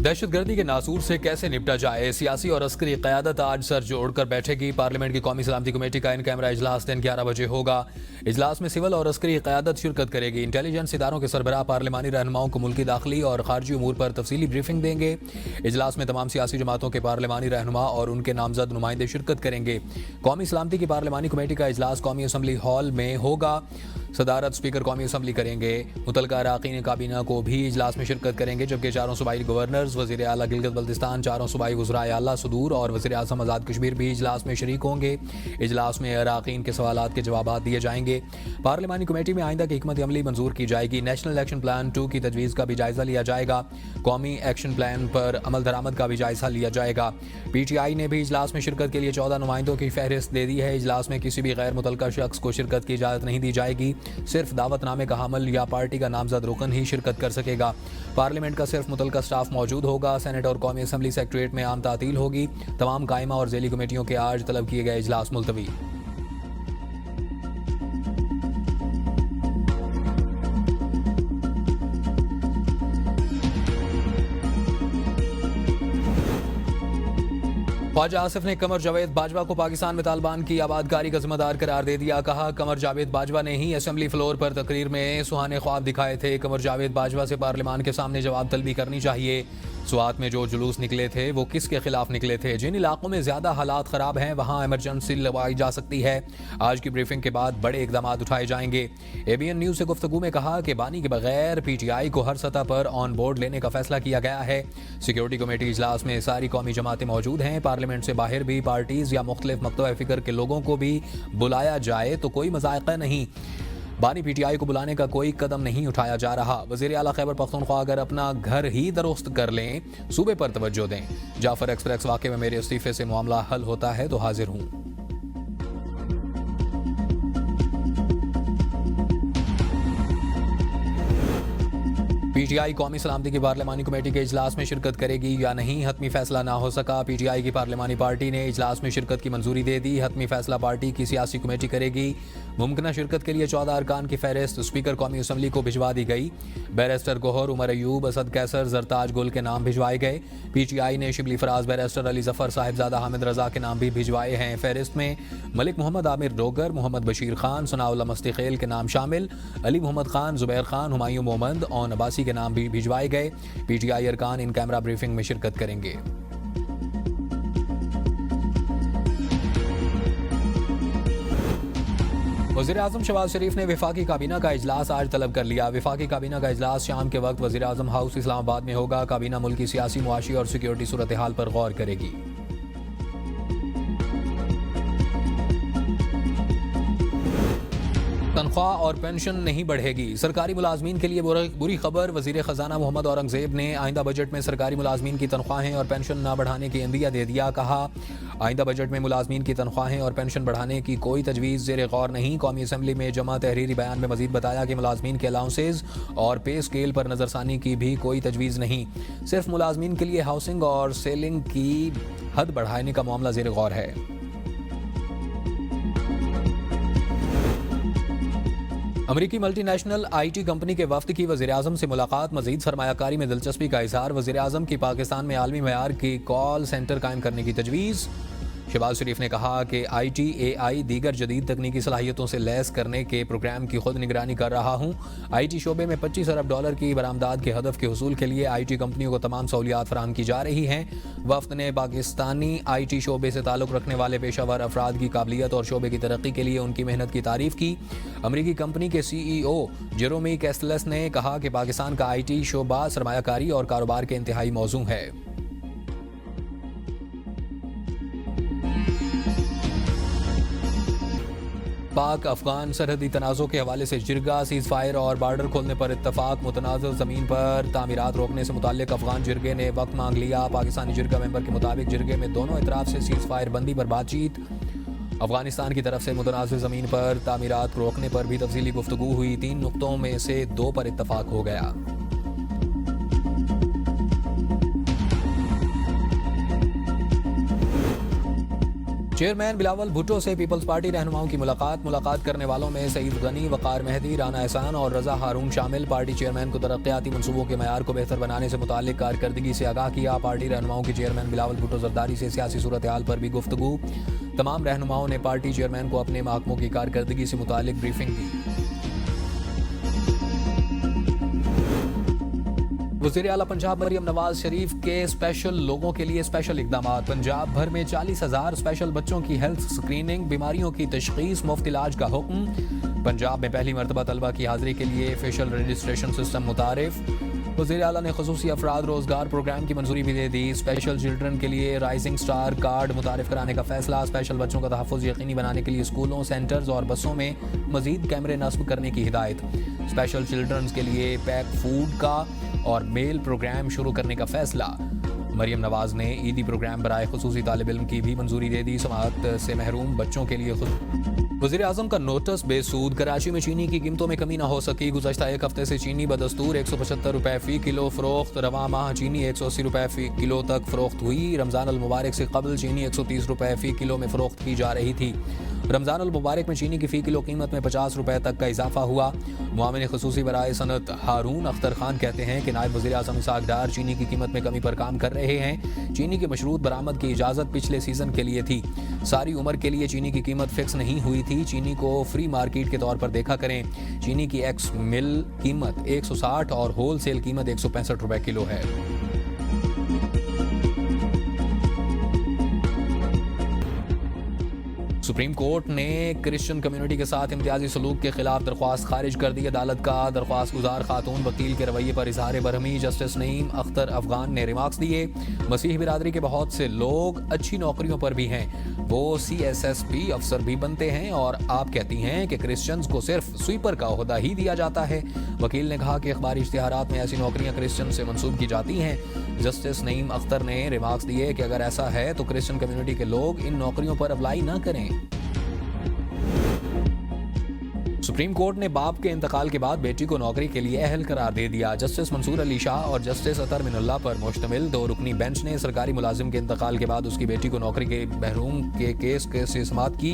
दहशतगर्दी के नासूर से कैसे निपटा जाए, सियासी और अस्करी क़यादत आज सर जोड़कर बैठेगी। पार्लियामेंट की कौमी सलामती कमेटी का इन कैमरा इजलास दिन 11 बजे होगा। इजलास में सिविल और अस्करी क़यादत शिरकत करेगी। इंटेलिजेंस इदारों के सरबराह पार्लिमानी रहनुमाओं को मुल्की दाखिली और खारजी उमूर पर तफसीली ब्रीफिंग देंगे। इजलास में तमाम सियासी जमातों के पार्लिमानी रहनुमा और उनके नामजद नुमाइंदे शिरकत करेंगे। कौमी सलामती की पार्लिमानी कमेटी का इजलास कौमी असम्बली हॉल में होगा। सदारत स्पीकर कौमी असम्बली करेंगे। मुतलका अरकान काबीना को भी इजलास में शिरकत करेंगे, जबकि चारों सूबाई गवर्नर्स, वज़ीर आला गिलगित बल्तिस्तान, चारों सूबाई वज़राए आला सुदूर और वज़ीर आज़म आज़ाद कश्मीर भी इजलास में शरीक होंगे। इजलास में अरकान के सवालात के जवाब दिए जाएंगे। पार्लिमानी कमेटी में आइंदा की हिकमत अमली मंजूर की जाएगी। नेशनल एक्शन प्लान 2 की तजवीज़ का भी जायजा लिया जाएगा। कौमी एक्शन प्लान पर अमल दरामद का भी जायजा लिया जाएगा। PTI ने भी इजलास में शिरकत के लिए 14 नुमाइंदों की फहरिस्त दे दी है। इजलास में किसी भी गैर मुतल्लका शख्स को शिरकत की इजाज़त नहीं दी जाएगी। सिर्फ दावतनामे का हामिल या पार्टी का नामजद रुकन ही शिरकत कर सकेगा। पार्लियामेंट का सिर्फ मुतल्लका स्टाफ मौजूद होगा। सेनेट और कौमी असम्बली सेक्रेटरीट में आम तातील होगी। तमाम कायमा और ज़ेली कमेटियों के आज तलब किए गए इजलास मुलतवी। ख्वाजा आसिफ ने कमर जावेद बाजवा को पाकिस्तान में तालिबान की आबादकारी का जिम्मेदार करार दे दिया। कहा, कमर जावेद बाजवा ने ही असेंबली फ्लोर पर तकरीर में सुहाने ख्वाब दिखाए थे। कमर जावेद बाजवा से पार्लियामान के सामने जवाब तलबी करनी चाहिए। स्वात में जो जुलूस निकले थे वो किसके खिलाफ निकले थे? जिन इलाकों में ज्यादा हालात खराब हैं वहां इमरजेंसी लगाई जा सकती है। आज की ब्रीफिंग के बाद बड़े इकदाम उठाए जाएंगे। ABN न्यूज से गुफ्तगू में कहा कि बानी के बगैर PTI को हर सतह पर ऑन बोर्ड लेने का फैसला किया गया है। सिक्योरिटी कमेटी इजलास में सारी कौमी जमातें मौजूद हैं। पार्लियामेंट से बाहर भी पार्टीज या मुख्तलिफ मकतब फिक्र के लोगों को भी बुलाया जाए तो कोई मज़ायक़ा नहीं। बानी PTI को बुलाने का कोई कदम नहीं उठाया जा रहा। वज़ीर आला खैबर पख्तूनख्वा अगर अपना घर ही दुरुस्त कर लें, सूबे पर तवज्जो दें। जाफर एक्सप्रेस वाक़े में मेरे इस्तीफे से मामला हल होता है तो हाजिर हूँ। PTI कौमी सलामती की पार्लिमानी कमेटी के इजलास में शिरकत करेगी या नहीं, हतमी फैसला ना हो सका। PTI की पार्लिमानी पार्टी ने इजलास में शिरकत की मंजूरी दे दी। हतमी फैसला पार्टी की सियासी कमेटी करेगी। मुमकिन शिरकत के लिए 14 अरकान की फहरिस्त स्पीकर कौमी असम्बली को भिजवा दी गई। बैरिस्टर गोहर, उमर अयूब, असद कैसर, जरताज गुल के नाम भिजवाए गए। PTI ने शिबली फराज, बैरिस्टर अली जफर, साहिबजादा हामिद रजा के नाम भी भिजवाए हैं। फहरिस्त में मलिक मोहम्मद आमिर डोगर, मोहम्मद बशीर खान, सनाउल्लाह मस्तिखेल के नाम शामिल। अली मोहम्मद खान, जुबैर खान, हुमायूं मोहम्मद और नबासी के नाम भी भिजवाए गए। PTI अरकान इन कैमरा ब्रीफिंग में शिरकत करेंगे। वज़ीर आज़म शहबाज शरीफ ने वफाकी काबीना का इजलास आज तलब कर लिया। वफाकी काबीना का इजलास शाम के वक्त वज़ीर आज़म हाउस इस्लामाबाद में होगा। काबीना मुल्क की सियासी, मुआशी और सिक्योरिटी सूरत हाल पर गौर करेगी। तनख्वाह और पेंशन नहीं बढ़ेगी। सरकारी मुलाजमीन के लिए बुरी खबर। वज़ीर ख़जाना मोहम्मद औरंगज़ेब ने आइंदा बजट में सरकारी मुलाजमीन की तनख्वाहें और पेंशन न बढ़ाने की इंदिया दे दिया। कहा, आइंदा बजट में मुलाजमीन की तनख्वाहें और पेंशन बढ़ाने की कोई तजवीज़ ज़ेर गौर नहीं। कौमी असम्बली में जमा तहरीरी बयान में मजीद बताया कि मुलाजमीन के अलाउंसेज और पे स्केल पर नज़रसानी की भी कोई तजवीज़ नहीं। सिर्फ मुलाजमीन के लिए हाउसिंग और सेलिंग की हद बढ़ाने का मामला ज़ेर गौर है। अमरीकी मल्टीनेशनल IT कंपनी के वफ्द की वज़ीर आज़म से मुलाकात। मज़ीद सरमायाकारी में दिलचस्पी का इज़हार। वज़ीर आज़म की पाकिस्तान में आलमी मयार की कॉल सेंटर कायम करने की तजवीज़। शहबाज शरीफ ने कहा कि ITAI दीगर जदीद तकनीकी सलाहियतों से लैस करने के प्रोग्राम की खुद निगरानी कर रहा हूँ। IT शोबे में $25 अरब की बरामदात के हदफ के हुसूल के लिए IT कंपनियों को तमाम सहूलियात फराहम की जा रही हैं। वफ्द ने पाकिस्तानी IT शोबे से ताल्लुक़ रखने वाले पेशावर अफराद की काबिलियत और शोबे की तरक्की के लिए उनकी मेहनत की तारीफ़ की। अमरीकी कंपनी के CEO जेरोमी कैस्टलस ने कहा कि पाकिस्तान का IT शोबा सरमायाकारी और कारोबार के इंतहाई मौजू है। पाक अफगान सरहदी तनाज़ों के हवाले से जिरगा, सीज़ फायर और बार्डर खोलने पर इत्तफाक। मुतनाज़ ज़मीन पर तामीरात रोकने से मुताल्लिक़ अफगान जिरगे ने वक्त मांग लिया। पाकिस्तानी जिरगा मेंबर के मुताबिक जिरगे में दोनों इतराफ़ से सीज़ फायर बंदी पर बातचीत। अफगानिस्तान की तरफ से मुतनाज़ ज़मीन पर तामीरात रोकने पर भी तफसीली गुफ्तगू हुई। 3 नुक्तों में से 2 पर इत्तफाक हो गया। चेयरमैन बिलावल भुट्टो से पीपल्स पार्टी रहनुमाओं की मुलाकात करने वालों में सईद गनी, वकार मेहदी, राना एहसान और रजा हारून शामिल। पार्टी चेयरमैन को तरक्याती मनसूबों के मयार को बेहतर बनाने से मुताल्लिक कारकर्दगी से आगाह किया। पार्टी रहनुमाओं के चेयरमैन बिलावल भुट्टो जरदारी से सियासी सूरत हाल पर भी गुफ्तगू। तमाम रहनुमाओं ने पार्टी चेयरमैन को अपने महकमों की कारकर्दगी से मुताल्लिक ब्रीफिंग दी। वज़ीर आला पंजाब मरियम नवाज शरीफ के स्पेशल लोगों के लिए स्पेशल इकदाम। पंजाब भर में 40,000 स्पेशल बच्चों की हेल्थ स्क्रीनिंग, बीमारियों की तशखीस, मुफ्त इलाज का हुक्म। पंजाब में पहली मरतबा तलबा की हाजिरी के लिए फेशियल रजिस्ट्रेशन सिस्टम मुतारिफ। वज़ीर आला ने खसूसी अफराद रोजगार प्रोग्राम की मंजूरी भी दे दी। स्पेशल चिल्ड्रन के लिए राइजिंग स्टार कार्ड मुतारिफ कराने का फैसला। स्पेशल बच्चों का तहफ़्फ़ुज़ यकीनी बनाने के लिए स्कूलों, सेंटर्स और बसों में मजीद कैमरे नस्ब करने की हिदायत। स्पेशल चिल्ड्रन के लिए पैक फूड का और मेल प्रोग्राम शुरू करने का फैसला। मरियम नवाज ने ईदी प्रोग्राम बराए खुसूसी तालिब इल्म की भी मंजूरी दे दी। समाअत से महरूम बच्चों के लिए वज़ीर आज़म का नोटिस बेसूद। कराची में चीनी की कीमतों में कमी न हो सकी। गुज़श्ता एक हफ्ते से चीनी बदस्तूर 175 रुपए फ़ी किलो फ़रोख्त। रवा माह चीनी 180 रुपए फ़ी किलो तक फ़रोख्त हुई। रमज़ान अल मुबारक से कबल चीनी 130 रुपए फ़ी किलो में फ़रोख्त की जा रही थी। रमज़ान अल मुबारक में चीनी की फ़ी किलो कीमत में 50 रुपए तक का इजाफा हुआ। मुआविन खुसूसी बराए सनत हारून अख्तर खान कहते हैं कि नायब वज़ीर आज़म इसहाक़ डार चीनी की कीमत में कमी पर काम कर रहे हैं। चीनी की मशरूत बरामद की इजाज़त पिछले सीज़न के लिए थी। सारी उम्र के लिए चीनी की कीमत फिक्स नहीं हुई थी। चीनी को फ्री मार्केट के तौर पर देखा करें। चीनी की एक्स मिल कीमत 160 और होल सेल कीमत 165 रुपए किलो है। सुप्रीम कोर्ट ने क्रिश्चियन कम्युनिटी के साथ इम्तियाजी सलूक के खिलाफ दरख्वास्त खारिज कर दी। अदालत का दरख्वास्त गुजार खातून वकील के रवैये पर इजहार बरहमी। जस्टिस नईम अख्तर अफगान ने रिमार्क्स दिए। मसीह बिरादरी के बहुत से लोग अच्छी नौकरियों पर भी हैं, वो CSSP अफसर भी बनते हैं, और आप कहती हैं कि क्रिश्चियंस को सिर्फ स्वीपर का ओहदा ही दिया जाता है। वकील ने कहा कि अखबारी इश्तिहारात में ऐसी नौकरियां क्रिश्चियन से मंसूब की जाती हैं। जस्टिस नईम अख्तर ने रिमार्क्स दिए कि अगर ऐसा है तो क्रिश्चियन कम्युनिटी के लोग इन नौकरियों पर अप्लाई न करें। सुप्रीम कोर्ट ने बाप के इंतकाल के बाद बेटी को नौकरी के लिए अहल करार दे दिया। जस्टिस मंसूर अली शाह और जस्टिस अतर मिनुल्लाह पर मुश्तमिल 2 रुकनी बेंच ने सरकारी मुलाजिम के इंतकाल के बाद उसकी बेटी को नौकरी के महरूम के केस से समाअत की।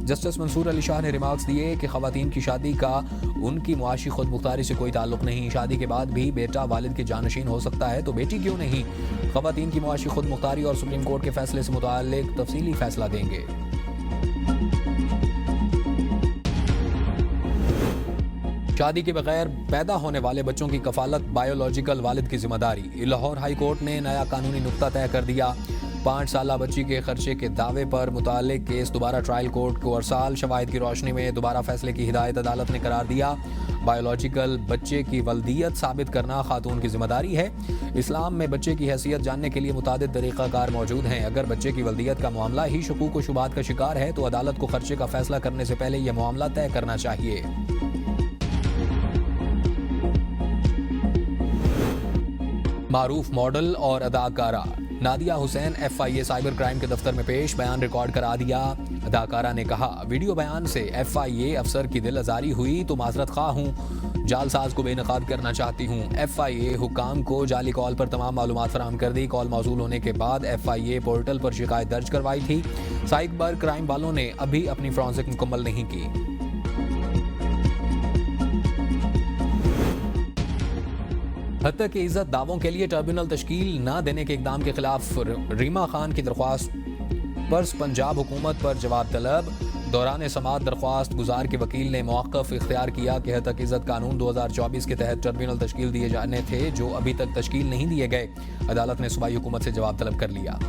जस्टिस मंसूर अली शाह ने रिमार्क्स दिए कि खवातीन की शादी का उनकी मुआशी खुद मुख्तारी से कोई ताल्लुक नहीं। शादी के बाद भी बेटा वालिद के जानशीन हो सकता है तो बेटी क्यों नहीं। खवातीन की मुआशी खुद मुख्तारी और सुप्रीम कोर्ट के फैसले से मुताल्लिक तफसीली फैसला देंगे। शादी के बगैर पैदा होने वाले बच्चों की कफालत बायोलॉजिकल वालिद की जिम्मेदारी। लाहौर हाई कोर्ट ने नया कानूनी नुक्ता तय कर दिया। 5 साला बच्ची के खर्चे के दावे पर मुताल्लिक केस दोबारा ट्रायल कोर्ट को अरसाल। शवाहिद की रोशनी में दोबारा फैसले की हिदायत अदालत ने करार दिया। बायोलॉजिकल बच्चे की वल्दियत साबित करना खातून की जिम्मेदारी है। इस्लाम में बच्चे की हैसियत जानने के लिए मुतादिद तरीक़ाकार मौजूद हैं। अगर बच्चे की वल्दियत का मामला ही शकूक व शुबात का शिकार है तो अदालत को खर्चे का फैसला करने से पहले यह मामला तय करना चाहिए। मारूफ मॉडल और अदाकारा Nadia Hussain FIA cyber crime के दफ्तर में पेश। बयान रिकॉर्ड करा दिया। अदाकारा ने कहा, वीडियो बयान से FIA अफसर की दिल आजारी हुई तो माजरत खा हूँ। जालसाज को बेनकाब करना चाहती हूँ। FIA हुकाम को जाली कॉल पर तमाम मालूमात फराहम कर दी। कॉल मौसूल होने के बाद FIA पोर्टल पर शिकायत दर्ज करवाई थी। साइबर क्राइम वालों ने अभी अपनी फॉरेंसिक मुकम्मल नहीं की। हत्या की इज्जत दावों के लिए ट्रिब्यूनल तश्कील न देने के इकदाम के खिलाफ रीमा खान की दरख्वास्त पर पंजाब हुकूमत पर जवाब तलब। दौरान समाअत दरख्वास्त गुजार के वकील ने मौक़िफ़ इख्तियार किया कि हत्या की इज्जत कानून 2024 के तहत ट्रिब्यूनल तश्कील दिए जाने थे जो अभी तक तश्कील नहीं दिए गए। अदालत ने सूबाई हुकूमत से जवाब तलब कर लिया।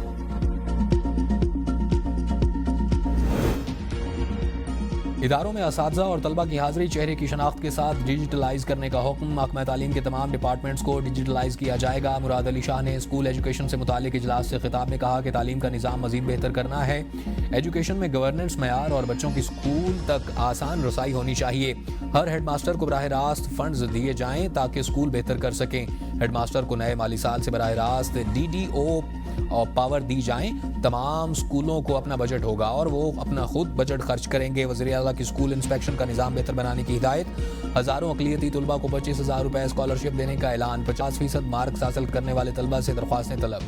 इदारों में असातिज़ा और तलबा की हाज़िरी चेहरे की शनाख्त के साथ डिजिटलाइज करने का हुक्म। महकमा तालीम के तमाम डिपार्टमेंट्स को डिजिटलाइज किया जाएगा। मुराद अली शाह ने स्कूल एजुकेशन से मुतालिक इजलास से खिताब में कहा कि तालीम का निज़ाम मज़ीद बेहतर करना है। एजुकेशन में गवर्नेंस मयार और बच्चों की स्कूल तक आसान रसाई होनी चाहिए। हर हेड मास्टर को बराह रास्त फंड्स दिए जाएँ ताकि स्कूल बेहतर कर सकें। हेड मास्टर को नए माली साल से बराह रास्त DDO और पावर दी जाएं। तमाम स्कूलों को अपना बजट होगा और वो अपना खुद बजट खर्च करेंगे। वज़ीर आला की स्कूल इंस्पेक्शन का निज़ाम बेहतर बनाने की हिदायत। हज़ारों अक़लियती तलबा को 25,000 रुपए स्कॉलरशिप देने का ऐलान। 50% मार्क्स हासिल करने वाले तलबा से दरख्वास्तें तलब।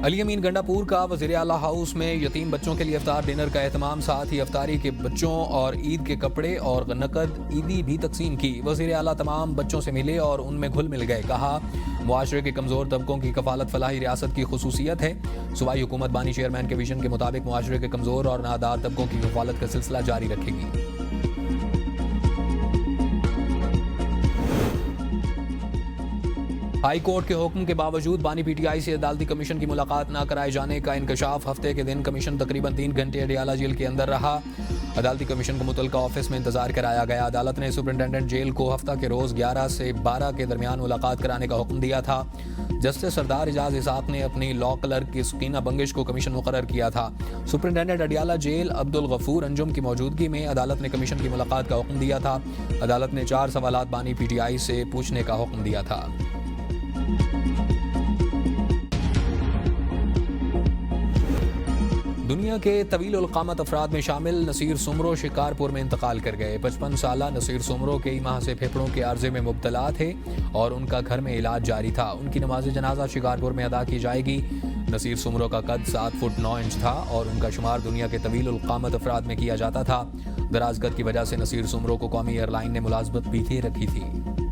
अली अमीन गंडापुर का वज़ीर आला हाउस में यतीम बच्चों के लिए इफ्तार डिनर का एहतमाम, साथ ही इफ्तारी के बच्चों और ईद के कपड़े और नकद ईदी भी तकसीम की। वज़ीर आला तमाम बच्चों से मिले और उनमें घुल मिल गए। कहा, मुआशरे के कमज़ोर तबकों की कफालत फलाही रियासत की खुसूसियत है। सूबाई हुकूमत बानी चेयरमैन के विजन के मुताबिक मुआशरे के कमज़ोर और नादार तबकों की कफालत का सिलसिला जारी रखेगी। हाई कोर्ट के हुक्म के बावजूद बानी पीटीआई से अदालती कमीशन की मुलाकात न कराए जाने का इंकशाफ। हफ्ते के दिन कमीशन तकरीबन 3 घंटे अडियाला जेल के अंदर रहा। अदालती कमीशन को मुतलका ऑफिस में इंतजार कराया गया। अदालत ने सुपरिटेंडेंट जेल को हफ्ता के रोज 11 से 12 के दरमियान मुलाकात कराने का हुक्म दिया था। जस्टिस सरदार एजाज इसाक ने अपनी लॉ क्लर्क की सुकीना बंगिश को कमीशन मुकर्रर किया था। सुपरिटेंडेंट अडियाला जेल अब्दुल गफूर अंजुम की मौजूदगी में अदालत ने कमीशन की मुलाकात का हुक्म दिया था। अदालत ने 4 सवालात बानी पीटीआई से पूछने का हुक्म दिया था। दुनिया के तवील उल क़ामत अफराद में शामिल नसीर सुमरो शिकारपुर में इंतकाल कर गए। 55 साला नसीर सुमरो कई माह से फेफड़ों के आर्जे में मुब्तला थे और उनका घर में इलाज जारी था। उनकी नमाज जनाजा शिकारपुर में अदा की जाएगी। नसीर सुमरो का कद 7 फुट 9 इंच था और उनका शुमार दुनिया के तवील उल क़ामत अफराद में किया जाता था। दराज कद की वजह से नसीर सुमरो को कौमी एयरलाइन ने मुलाजमत भी दे रखी थी।